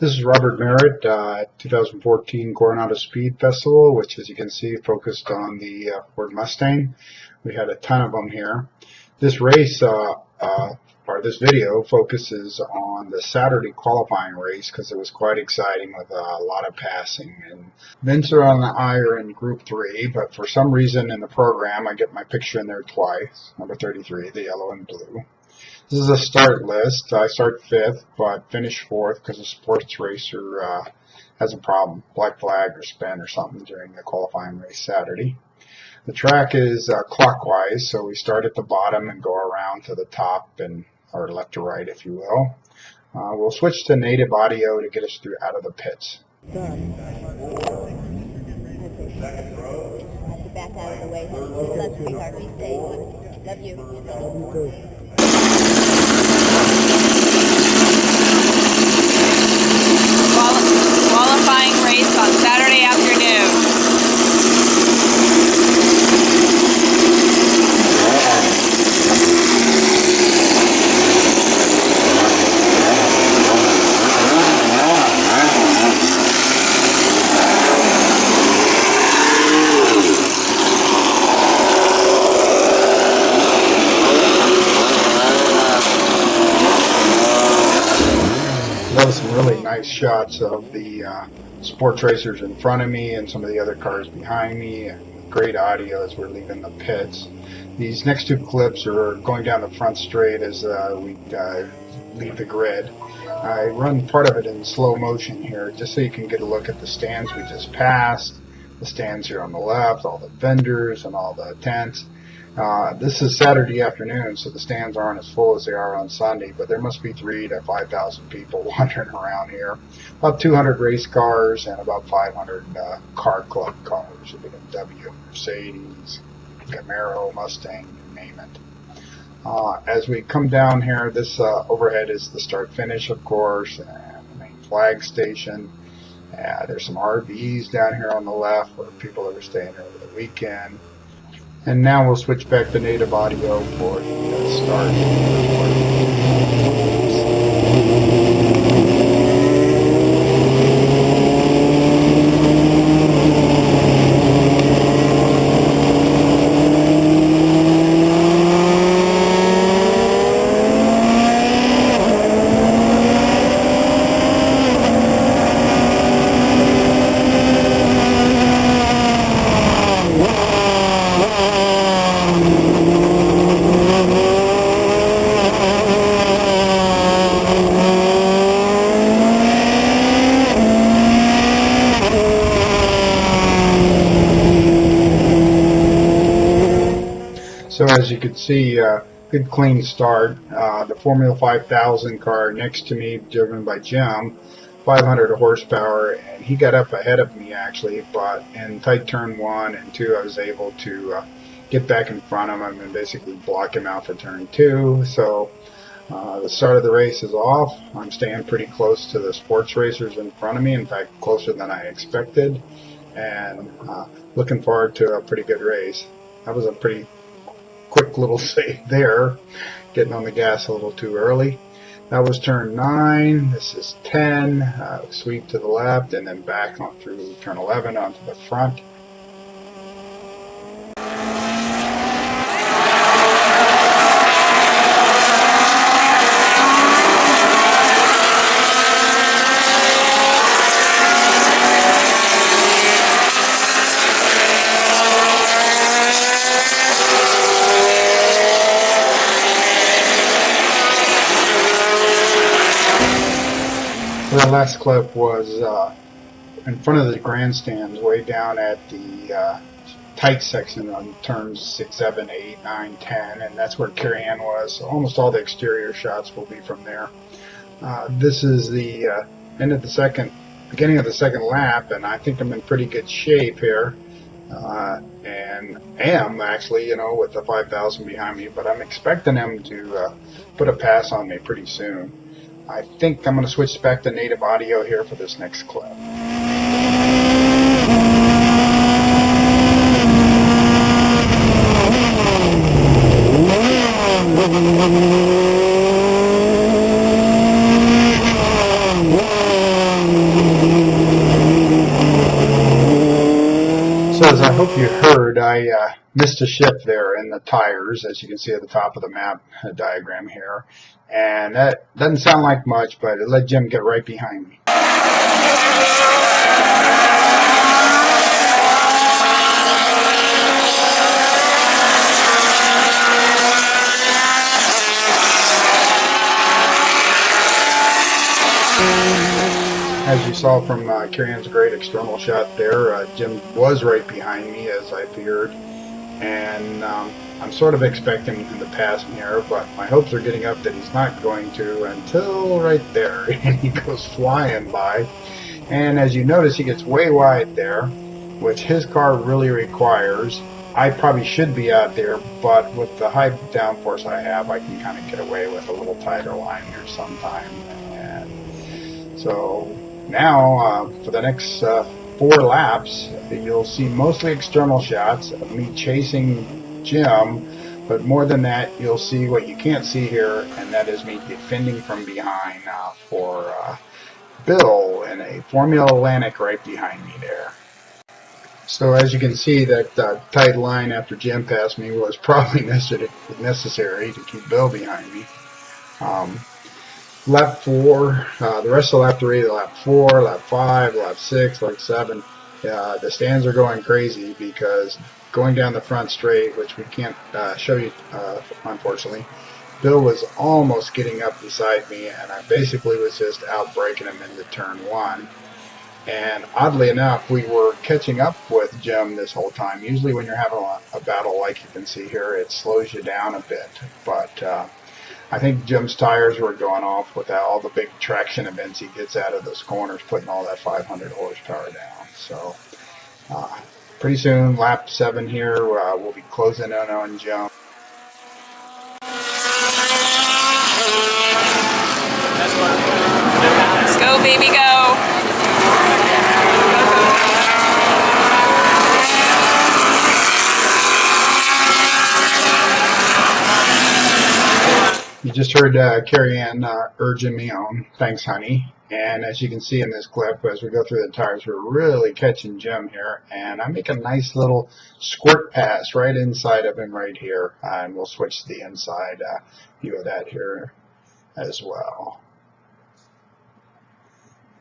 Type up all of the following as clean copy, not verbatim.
This is Robert Merritt at 2014 Coronado Speed Festival, which, as you can see, focused on the Ford Mustang. We had a ton of them here. This race, or this video, focuses on the Saturday qualifying race because it was quite exciting with a lot of passing. And Vince and I are in Group 3, but for some reason in the program I get my picture in there twice, number 33, the yellow and blue. This is a start list. I start 5th, but finish 4th because a sports racer has a problem, black flag or spin or something during the qualifying race Saturday. The track is clockwise, so we start at the bottom and go around to the top, or left to right, if you will. We'll switch to native audio to get us through out of the pits. Back out of the way. Love, sweetheart. Be safe. Love you. Qualifying race on Saturday afternoon. Those some really nice shots of the sports racers in front of me and some of the other cars behind me, and great audio as we're leaving the pits. These next two clips are going down the front straight as we leave the grid. I run part of it in slow motion here just so you can get a look at the stands we just passed, the stands here on the left, all the vendors and all the tents. This is Saturday afternoon, so the stands aren't as full as they are on Sunday, but there must be 3,000 to 5,000 people wandering around here. About 200 race cars and about 500 car club cars, a BMW, Mercedes, Camaro, Mustang, you name it. As we come down here, this overhead is the start-finish, of course, and the main flag station. There's some RVs down here on the left where people are staying over the weekend. And now we'll switch back to native audio for the start. So as you can see, good clean start. The Formula 5000 car next to me, driven by Jim, 500 horsepower, and he got up ahead of me actually, but in tight turn 1 and 2 I was able to get back in front of him and basically block him out for turn 2. So the start of the race is off. I'm staying pretty close to the sports racers in front of me, in fact closer than I expected, and looking forward to a pretty good race. That was a pretty quick little save there, getting on the gas a little too early. That was turn 9. This is 10. Sweep to the left and then back on through turn 11 onto the front. The last clip was in front of the grandstands, way down at the tight section on turns 6, 7, 8, 9, 10, and that's where Carrie Ann was. So almost all the exterior shots will be from there. This is the beginning of the second lap, and I think I'm in pretty good shape here. And am actually, with the 5,000 behind me, but I'm expecting him to put a pass on me pretty soon. I think I'm going to switch back to native audio here for this next clip. So as I hope you heard, I missed a shift there in the tires, as you can see at the top of the map diagram here. And that doesn't sound like much, but it let Jim get right behind me. As you saw from Carrie-Ann's great external shot there, Jim was right behind me as I feared. And I'm sort of expecting him to pass me here, but my hopes are getting up that he's not going to until right there. And he goes flying by. And as you notice, he gets way wide there, which his car really requires. I probably should be out there, but with the high downforce I have, I can kind of get away with a little tighter line here sometime. And so now, for the next 4 laps, you'll see mostly external shots of me chasing Jim, but more than that, you'll see what you can't see here, and that is me defending from behind for Bill in a Formula Atlantic right behind me there. So as you can see, that tight line after Jim passed me was probably necessary to keep Bill behind me. Lap 4, the rest of lap 3, lap 4, lap 5, lap 6, lap 7, the stands are going crazy because going down the front straight, which we can't show you unfortunately, Bill was almost getting up beside me, and I basically was just out braking him into turn 1. And oddly enough, we were catching up with Jim this whole time. Usually when you're having a battle like you can see here, it slows you down a bit, but I think Jim's tires were going off with all the big traction events he gets out of those corners, putting all that 500 horsepower down. So pretty soon, lap 7 here, we'll be closing in on Jim. Go, baby, go. You just heard Carrie-Ann urging me on. Thanks, honey. And as you can see in this clip, as we go through the tires, we're really catching Jim here. And I make a nice little squirt pass right inside of him right here. And we'll switch to the inside view of that here as well.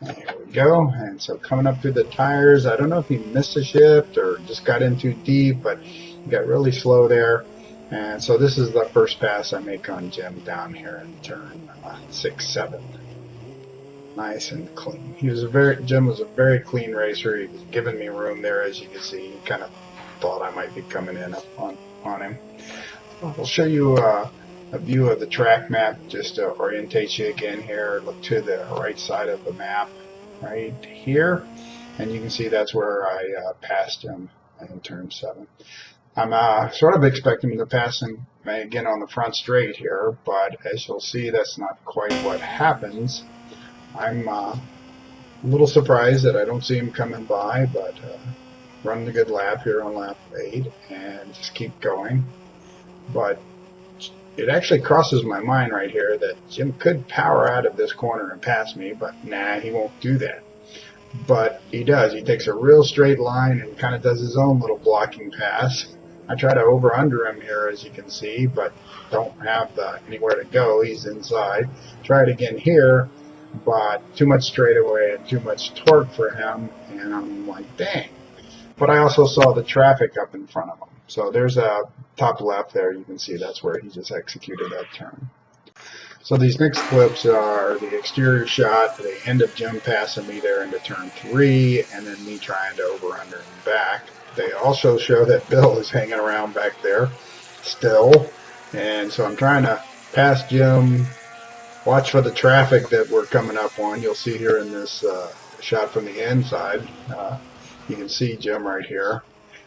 And here we go. And so coming up through the tires, I don't know if he missed a shift or just got in too deep, but he got really slow there. And so this is the first pass I make on Jim down here in turn 6, 7. Nice and clean. Jim was a very clean racer. He was giving me room there, as you can see. He kind of thought I might be coming in up on him. I'll show you a view of the track map just to orientate you again here. Look to the right side of the map right here, and you can see that's where I passed him in turn 7. I'm sort of expecting to pass him again on the front straight here, but as you'll see, that's not quite what happens. I'm a little surprised that I don't see him coming by, but running a good lap here on lap 8 and just keep going. But it actually crosses my mind right here that Jim could power out of this corner and pass me, but nah, he won't do that. But he does. He takes a real straight line and kind of does his own little blocking pass. I try to over-under him here, as you can see, but don't have anywhere to go. He's inside. Try it again here, but too much straightaway and too much torque for him, and I'm like, dang. But I also saw the traffic up in front of him. So there's a top left there. You can see that's where he just executed that turn. So these next clips are the exterior shot, the end of Jim passing me there into turn 3, and then me trying to over-under him back. They also show that Bill is hanging around back there still, and so I'm trying to pass Jim, watch for the traffic that we're coming up on. You'll see here in this shot from the inside, you can see Jim right here,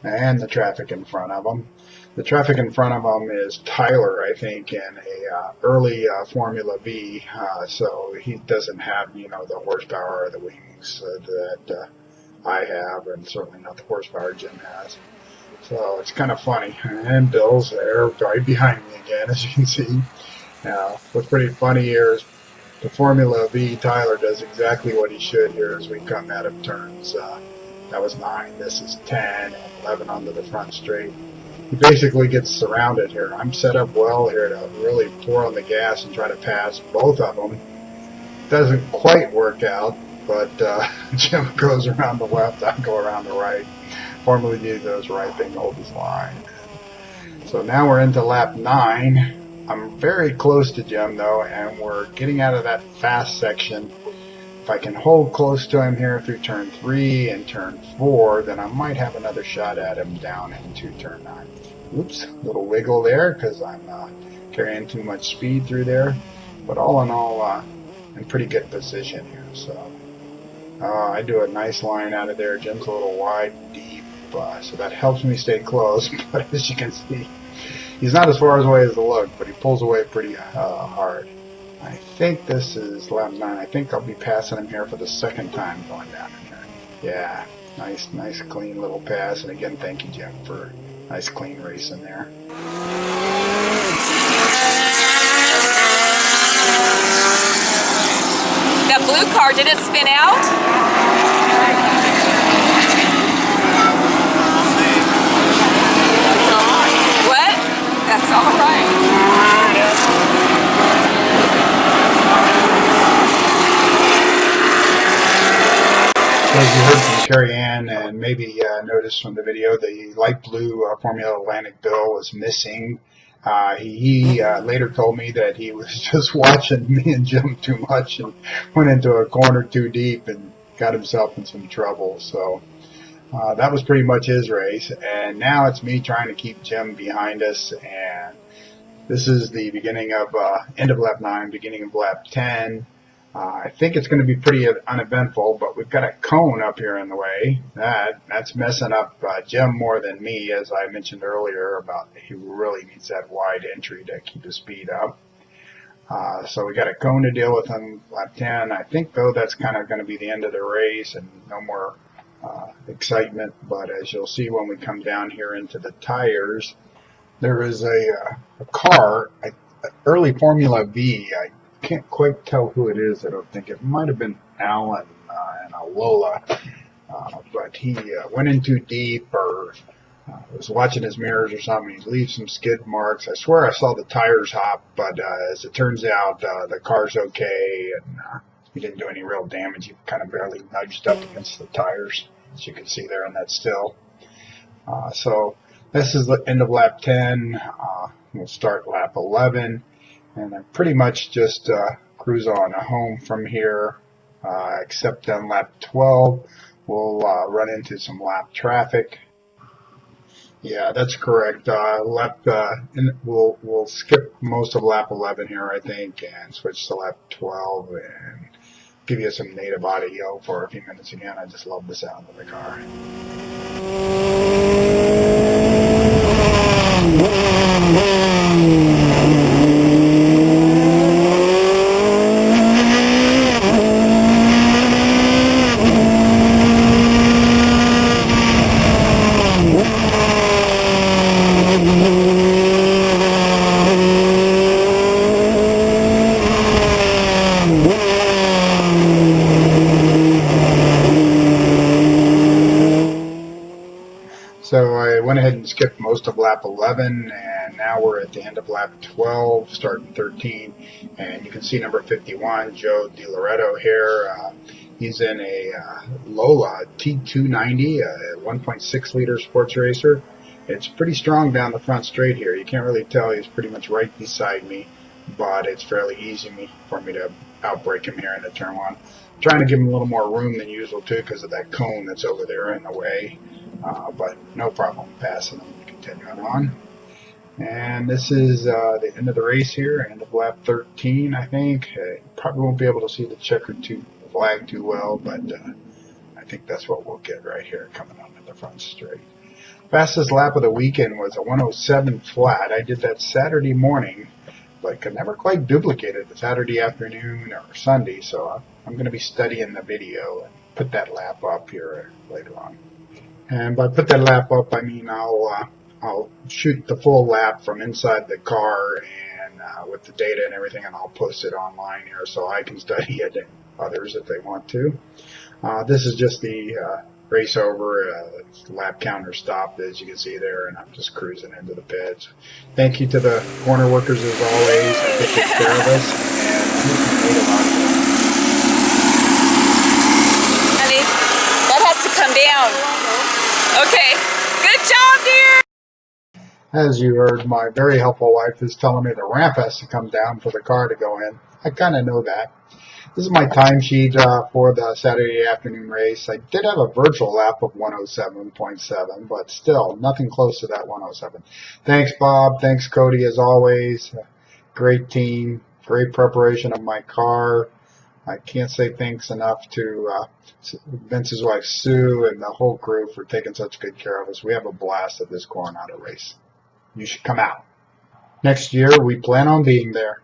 and the traffic in front of him. The traffic in front of him is Tyler, I think, in a early Formula V, so he doesn't have, the horsepower or the wings that I have, and certainly not the horsepower Jim has. So it's kind of funny. And Bill's there right behind me again, as you can see. What's pretty funny here is the Formula V Tyler does exactly what he should here as we come out of turns That was 9. This is 10 and 11 onto the front straight. He basically gets surrounded here. I'm set up well here to really pour on the gas and try to pass both of them. Doesn't quite work out, but Jim goes around the left, I go around the right. Formula Vee goes right, they hold his line. So now we're into lap 9. I'm very close to Jim though, and we're getting out of that fast section. If I can hold close to him here through turn 3 and turn 4, then I might have another shot at him down into turn 9. Oops, little wiggle there because I'm carrying too much speed through there. But all in all, in pretty good position here. So I do a nice line out of there. Jim's a little wide, deep, so that helps me stay close. But as you can see, he's not as far away as the look, but he pulls away pretty hard. I think this is lap 9. I think I'll be passing him here for the second time going down in here. Yeah, nice clean little pass. And again, thank you, Jim, for nice clean racing there. That blue car, did it spin out? What? That's all right. As you heard from Carrie Ann and maybe noticed from the video, the light blue Formula Atlantic bill was missing. He later told me that he was just watching me and Jim too much and went into a corner too deep and got himself in some trouble. So that was pretty much his race. And now it's me trying to keep Jim behind us. And this is the beginning of end of lap 9, beginning of lap 10. I think it's going to be pretty uneventful, but we've got a cone up here in the way. That's messing up Jim more than me, as I mentioned earlier about he really needs that wide entry to keep his speed up. So we got a cone to deal with on lap 10. I think, though, that's kind of going to be the end of the race and no more excitement. But as you'll see when we come down here into the tires, there is a car, early Formula Vee. I can't quite tell who it is. I don't think it might have been Alan and a Lola, but he went in too deep or was watching his mirrors or something. He leaves some skid marks. I swear I saw the tires hop, but as it turns out, the car's okay, and he didn't do any real damage. He kind of barely nudged up against the tires, as you can see there in that still. So this is the end of lap 10. We'll start lap 11. And I pretty much just cruise on home from here, except on lap 12, we'll run into some lap traffic. Yeah, that's correct. We'll skip most of lap 11 here, I think, and switch to lap 12 and give you some native audio for a few minutes again. I just love the sound of the car. So I went ahead and skipped most of lap 11, and now we're at the end of lap 12, starting 13, and you can see number 51, Joe DiLoretto here. He's in a Lola T290, a 1.6 liter sports racer. It's pretty strong down the front straight here. You can't really tell. He's pretty much right beside me, but it's fairly easy for me to outbrake him here into turn 1. I'm trying to give him a little more room than usual too because of that cone that's over there in the way. But no problem passing them and continuing on. And this is the end of the race here, end of lap 13, I think. Probably won't be able to see the checkered flag too well, but I think that's what we'll get right here coming onto the front straight. Fastest lap of the weekend was a 107 flat. I did that Saturday morning, but could never quite duplicate it Saturday afternoon or Sunday, so I'm going to be studying the video and put that lap up here later on. And by put that lap up, I mean I'll shoot the full lap from inside the car and with the data and everything, and I'll post it online here so I can study it and others if they want to. This is just the race over. Lap counter stopped, as you can see there, and I'm just cruising into the pits. Thank you to the corner workers as always. They take care of us. Honey, that has to come down. Okay. Good job, dear. As you heard, my very helpful wife is telling me the ramp has to come down for the car to go in. I kind of know that. This is my timesheet for the Saturday afternoon race. I did have a virtual lap of 107.7, but still nothing close to that 107. Thanks, Bob. Thanks, Cody, as always. Great team. Great preparation of my car. I can't say thanks enough to Vince's wife, Sue, and the whole crew for taking such good care of us. We have a blast at this Coronado race. You should come out. Next year, we plan on being there.